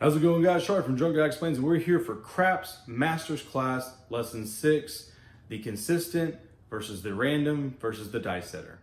How's it going, guys? Sharp from Drunk Guy Explains, and we're here for Craps Masters Class Lesson 6, the consistent versus the random versus the dice setter.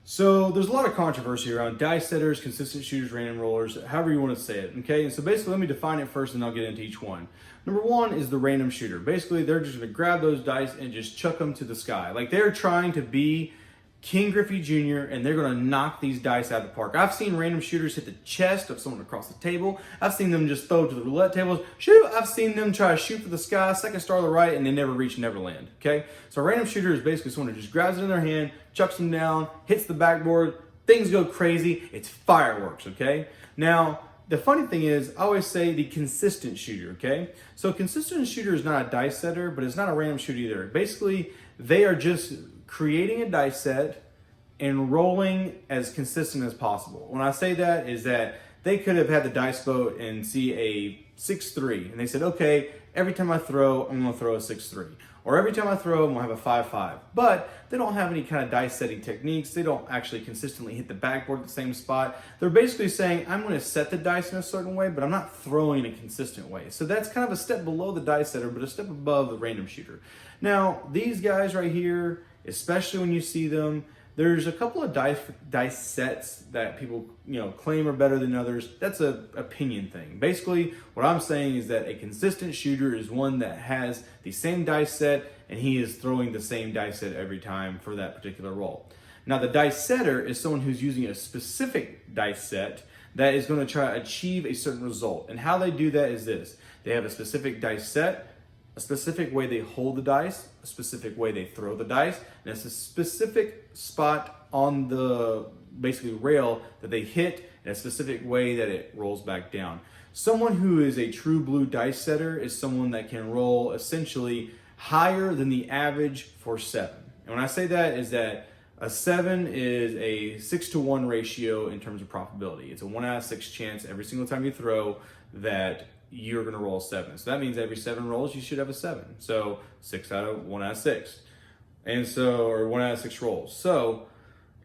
So there's a lot of controversy around dice setters, consistent shooters, random rollers, however you want to say it, okay? And so basically, let me define it first and I'll get into each one. Number one is the random shooter. Basically, they're just going to grab those dice and just chuck them to the sky. Like they're trying to be King Griffey Jr. and they're going to knock these dice out of the park. I've seen random shooters hit the chest of someone across the table. I've seen them just throw to the roulette tables. Shoot! I've seen them try to shoot for the sky, second star to the right, and they never reach Neverland. Okay? So a random shooter is basically someone who just grabs it in their hand, chucks them down, hits the backboard, things go crazy. It's fireworks. Okay? Now, the funny thing is, I always say the consistent shooter. Okay? So a consistent shooter is not a dice setter, but it's not a random shooter either. Basically, they are just creating a dice set and rolling as consistent as possible. When I say that is that they could have had the dice vote and see a 6-3 and they said, okay, every time I throw, I'm gonna throw a 6-3. Or every time I throw, I'm gonna have a 5-5. But they don't have any kind of dice setting techniques. They don't actually consistently hit the backboard at the same spot. They're basically saying, I'm gonna set the dice in a certain way, but I'm not throwing in a consistent way. So that's kind of a step below the dice setter, but a step above the random shooter. Now, these guys right here, especially when you see them, there's a couple of dice sets that people claim are better than others. That's an opinion thing. Basically, what I'm saying is that a consistent shooter is one that has the same dice set and he is throwing the same dice set every time for that particular roll. Now, the dice setter is someone who's using a specific dice set that is going to try to achieve a certain result. And how they do that is this. They have a specific dice set, a specific way they hold the dice, a specific way they throw the dice, and it's a specific spot on the basically rail that they hit in a specific way that it rolls back down. Someone who is a true blue dice setter is someone that can roll essentially higher than the average for 7. And when I say that is that a 7 is a 6-to-1 ratio in terms of probability. It's a 1 out of 6 chance every single time you throw that you're going to roll a 7. So that means every 7 rolls, you should have a 7. So 1 out of 6. And so, or 1 out of 6 rolls. So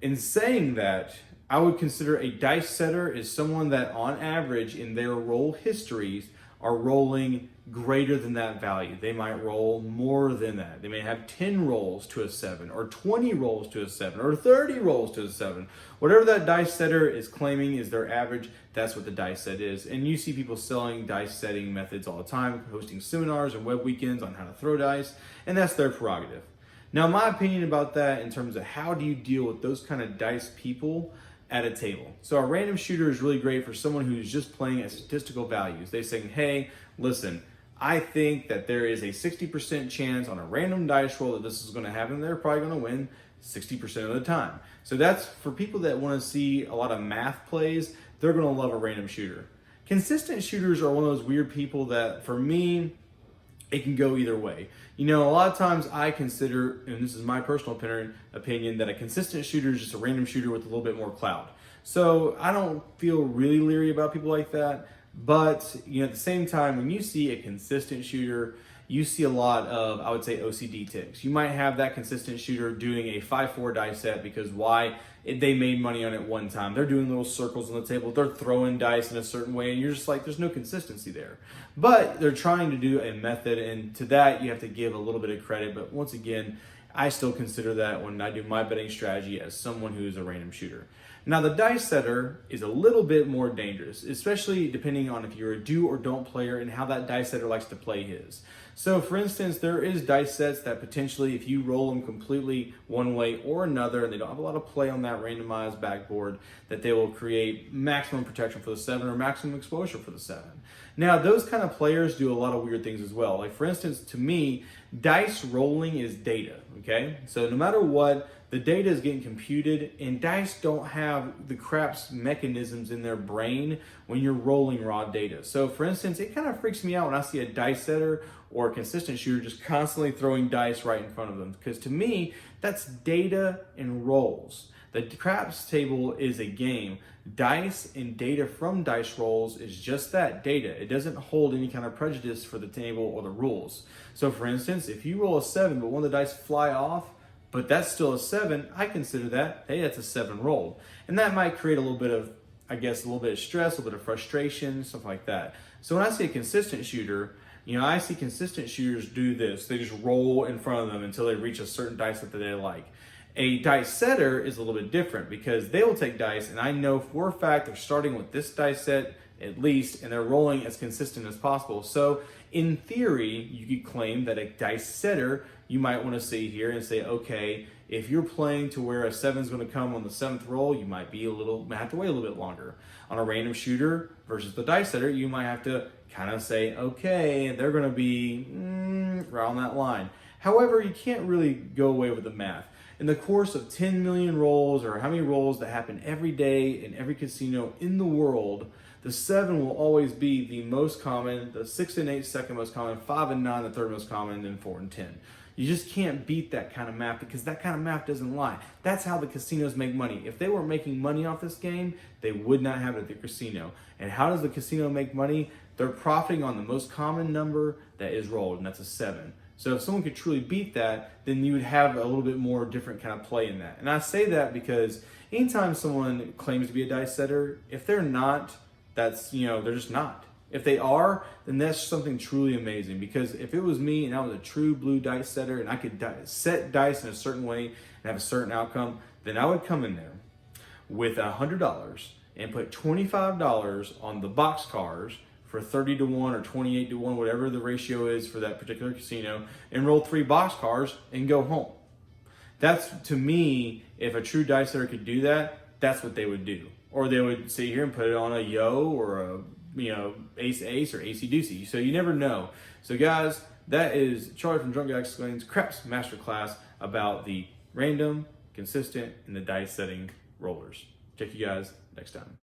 in saying that, I would consider a dice setter is someone that on average in their roll histories are rolling greater than that value. They might roll more than that. They may have 10 rolls to a 7 or 20 rolls to a 7 or 30 rolls to a 7. Whatever that dice setter is claiming is their average, that's what the dice set is. And you see people selling dice setting methods all the time, hosting seminars and web weekends on how to throw dice, and that's their prerogative. Now, my opinion about that in terms of how do you deal with those kind of dice people at a table. So a random shooter is really great for someone who's just playing at statistical values. They're saying, hey, listen, I think that there is a 60% chance on a random dice roll that this is going to happen. They're probably going to win 60% of the time. So that's for people that want to see a lot of math plays. They're going to love a random shooter. Consistent shooters are one of those weird people that, for me, it can go either way. A lot of times I consider, and this is my personal opinion, that a consistent shooter is just a random shooter with a little bit more clout. So I don't feel really leery about people like that. But at the same time, when you see a consistent shooter, you see a lot of, I would say, OCD ticks. You might have that consistent shooter doing a 5-4 dice set because why? They made money on it one time. They're doing little circles on the table. They're throwing dice in a certain way, and you're just like, there's no consistency there. But they're trying to do a method, and to that, you have to give a little bit of credit. But once again, I still consider that when I do my betting strategy as someone who's a random shooter. Now, the dice setter is a little bit more dangerous, especially depending on if you're a do or don't player and how that dice setter likes to play his. So, for instance, there is dice sets that potentially, if you roll them completely one way or another, and they don't have a lot of play on that randomized backboard, that they will create maximum protection for the 7 or maximum exposure for the 7. Now, those kind of players do a lot of weird things as well. Like, for instance, to me, dice rolling is data, okay? So no matter what, the data is getting computed, and dice don't have the craps mechanisms in their brain when you're rolling raw data. So for instance, it kind of freaks me out when I see a dice setter or a consistent shooter just constantly throwing dice right in front of them, because to me, that's data and rolls. The craps table is a game. Dice and data from dice rolls is just that, data. It doesn't hold any kind of prejudice for the table or the rules. So for instance, if you roll a 7 but one of the dice fly off, but that's still a 7, I consider that, hey, that's a 7 rolled. And that might create a little bit of, I guess, a little bit of stress, a little bit of frustration, stuff like that. So when I see a consistent shooter, I see consistent shooters do this. They just roll in front of them until they reach a certain dice that they like. A dice setter is a little bit different because they will take dice, and I know for a fact they're starting with this dice set at least, and they're rolling as consistent as possible. So in theory, you could claim that a dice setter, you might want to see here and say, okay, if you're playing to where a 7 is going to come on the 7th roll, you might have to wait a little bit longer. On a random shooter versus the dice setter, you might have to kind of say, okay, they're going to be right on that line. However, you can't really go away with the math. In the course of 10 million rolls, or how many rolls that happen every day in every casino in the world, the 7 will always be the most common, the 6 and 8 second most common, 5 and 9 the third most common, and then 4 and 10. You just can't beat that kind of math because that kind of math doesn't lie. That's how the casinos make money. If they were making money off this game, they would not have it at the casino. And how does the casino make money? They're profiting on the most common number that is rolled, and that's a 7. So if someone could truly beat that, then you would have a little bit more different kind of play in that. And I say that because anytime someone claims to be a dice setter, if they're not, that's, they're just not. If they are, then that's something truly amazing. Because if it was me and I was a true blue dice setter and I could set dice in a certain way and have a certain outcome, then I would come in there with $100 and put $25 on the boxcars for 30 to 1 or 28 to 1, whatever the ratio is for that particular casino, and roll 3 boxcars and go home. That's, to me, if a true dice setter could do that, that's what they would do. Or they would sit here and put it on a yo or a ace or acey deucey. So you never know. So guys, that is Charlie from Drunk Guy Explains Craps Masterclass about the random, consistent, and the dice setting rollers. Check you guys next time.